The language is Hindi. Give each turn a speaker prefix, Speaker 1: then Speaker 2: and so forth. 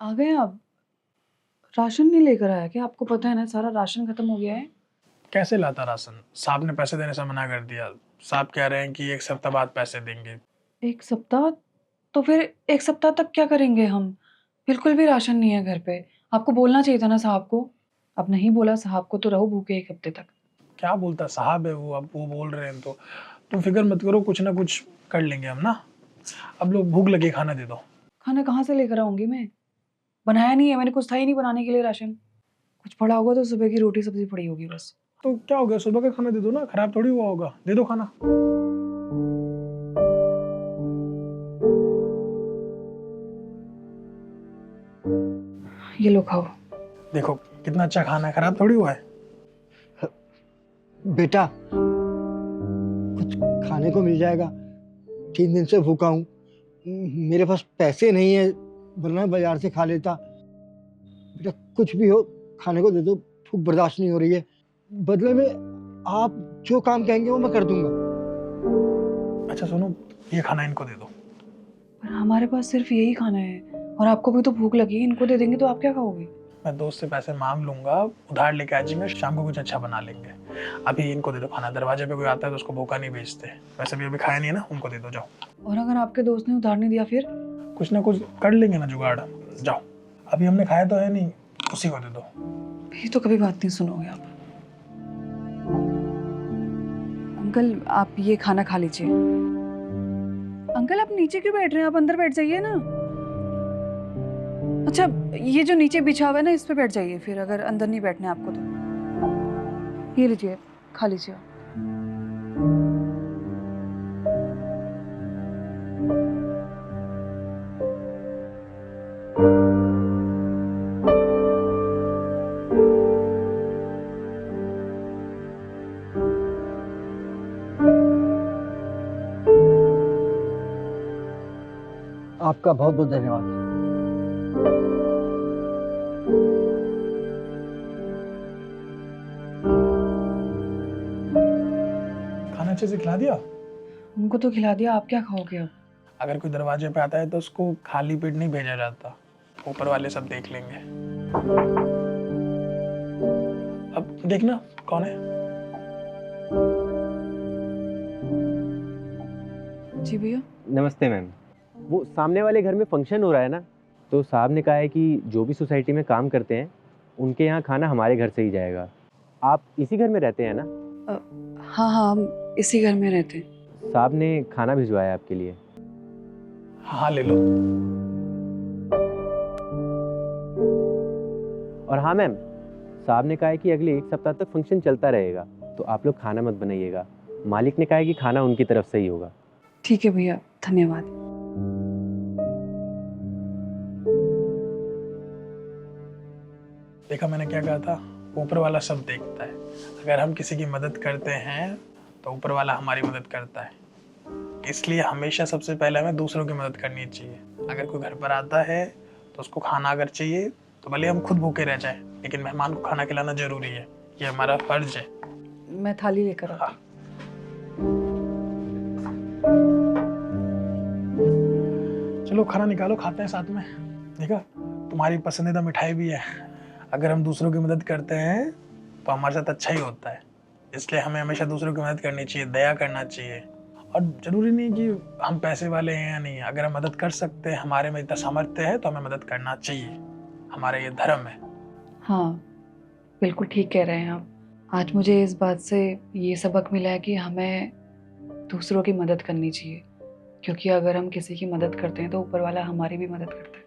Speaker 1: आ गए आप? राशन नहीं लेकर आया क्या? आपको पता है ना सारा राशन खत्म हो गया है।
Speaker 2: कैसे लाता राशन? साहब ने पैसे देने से मना कर दिया। साहब कह रहे हैं कि 1 सप्ताह बाद पैसे देंगे।
Speaker 1: 1 सप्ताह? तो फिर 1 सप्ताह तक क्या करेंगे हम? बिल्कुल भी राशन नहीं है घर पे। आपको बोलना चाहिए था ना साहब को। अब नहीं बोला साहब को तो रहो भूखे 1 हफ्ते तक।
Speaker 2: क्या बोलता साहब है वो, अब वो बोल रहे हैं तो तुम फिक्र मत करो, कुछ ना कुछ कर लेंगे हम ना। अब लोग भूख लगी, खाना दे दो।
Speaker 1: खाना कहाँ से लेकर आऊंगी मैं? बनाया नहीं है मैंने, कुछ था ही नहीं बनाने के लिए राशन। कुछ पड़ा होगा तो सुबह की रोटी सब्जी पड़ी होगी बस।
Speaker 2: तो क्या हो गया, सुबह का खाना दे दो ना, खराब थोड़ी हुआ होगा, दे दो खाना।
Speaker 1: ये लो खाओ।
Speaker 2: देखो कितना अच्छा खाना है, खराब थोड़ी हुआ है।
Speaker 3: बेटा कुछ खाने को मिल जाएगा? 3 दिन से भूखा हूँ। मेरे पास पैसे नहीं है, वरना बाजार से खा लेता। बेटा कुछ भी हो, खाने को दे दो, भूख बर्दाश्त नहीं हो रही है। बदले में आप जो काम कहेंगे वो मैं कर दूंगा।
Speaker 2: अच्छा सुनो, ये खाना इनको दे दो।
Speaker 1: पर हमारे पास सिर्फ यही खाना है और आपको भी तो भूख लगी है। इनको दे देंगे तो आप क्या खाओगे?
Speaker 2: मैं दोस्त से पैसे मांग लूंगा, उधार लेके आ जाएंगे, शाम को कुछ अच्छा बना लेंगे। अभी इनको दे दो खाना, दरवाजे पे कोई आता है तो उसको भूखा नहीं भेजते। वैसे भी अभी खाया नहीं है ना, उनको दे दो, जाओ।
Speaker 1: और अगर आपके दोस्त ने उधार नहीं दिया फिर?
Speaker 2: कुछ ना कुछ कर लेंगे ना जुगाड़, जाओ। अभी हमने खाया तो है नहीं, उसी को दे दो।
Speaker 1: ये तो कभी बात नहीं सुनोगे आप। अंकल आप ये खाना खा लीजिए। अंकल आप नीचे क्यों बैठ रहे हैं? आप अंदर बैठ जाइए ना। अच्छा ये जो नीचे बिछा हुआ है ना, इस पे बैठ जाइए फिर, अगर अंदर नहीं बैठना है आपको तो। ये लीजिए, खा लीजिए।
Speaker 3: आपका बहुत बहुत धन्यवाद।
Speaker 2: खाना अच्छे से खिला दिया?
Speaker 1: उनको तो खिला दिया, आप क्या खाओगे अब?
Speaker 2: अगर कोई दरवाजे पे आता है तो उसको खाली पेट नहीं भेजा जाता, ऊपर वाले सब देख लेंगे। अब देखना कौन है।
Speaker 1: जी भैया।
Speaker 4: नमस्ते मैम। वो सामने वाले घर में फंक्शन हो रहा है ना, तो साहब ने कहा है कि जो भी सोसाइटी में काम करते हैं उनके यहाँ खाना हमारे घर से ही जाएगा। आप इसी घर में रहते हैं ना?
Speaker 1: हाँ हाँ हम इसी घर में रहते हैं।
Speaker 4: साहब ने खाना भिजवाया आपके लिए।
Speaker 2: हाँ ले लो।
Speaker 4: और हाँ मैम, साहब ने कहा है कि अगले 1 सप्ताह तक फंक्शन चलता रहेगा, तो आप लोग खाना मत बनाइएगा। मालिक ने कहा है कि खाना उनकी तरफ से ही होगा।
Speaker 1: ठीक है भैया, धन्यवाद।
Speaker 2: देखा मैंने क्या कहा था, ऊपर वाला सब देखता है। अगर हम किसी की मदद करते हैं तो ऊपर वाला हमारी मदद करता है। इसलिए हमेशा सबसे पहले हमें दूसरों की मदद करनी चाहिए। अगर कोई घर पर आता है तो उसको खाना अगर चाहिए तो भले हम खुद भूखे रह जाएं, लेकिन मेहमान को खाना खिलाना जरूरी है, ये हमारा फर्ज है।
Speaker 1: मैं थाली लेकर आती
Speaker 2: हाँ। चलो खाना निकालो, खाते हैं साथ में। देखा, तुम्हारी पसंदीदा मिठाई भी है। अगर हम दूसरों की मदद करते हैं तो हमारे साथ अच्छा ही होता है। इसलिए हमें हमेशा दूसरों की मदद करनी चाहिए, दया करना चाहिए। और जरूरी नहीं कि हम पैसे वाले हैं या नहीं, अगर हम मदद कर सकते हैं, हमारे में इतना सामर्थ्य है तो हमें मदद करना चाहिए। हमारा ये धर्म है।
Speaker 1: हाँ बिल्कुल ठीक कह रहे हैं आप। आज मुझे इस बात से ये सबक मिला है कि हमें दूसरों की मदद करनी चाहिए, क्योंकि अगर हम किसी की मदद करते हैं तो ऊपर वाला हमारी भी मदद करता है।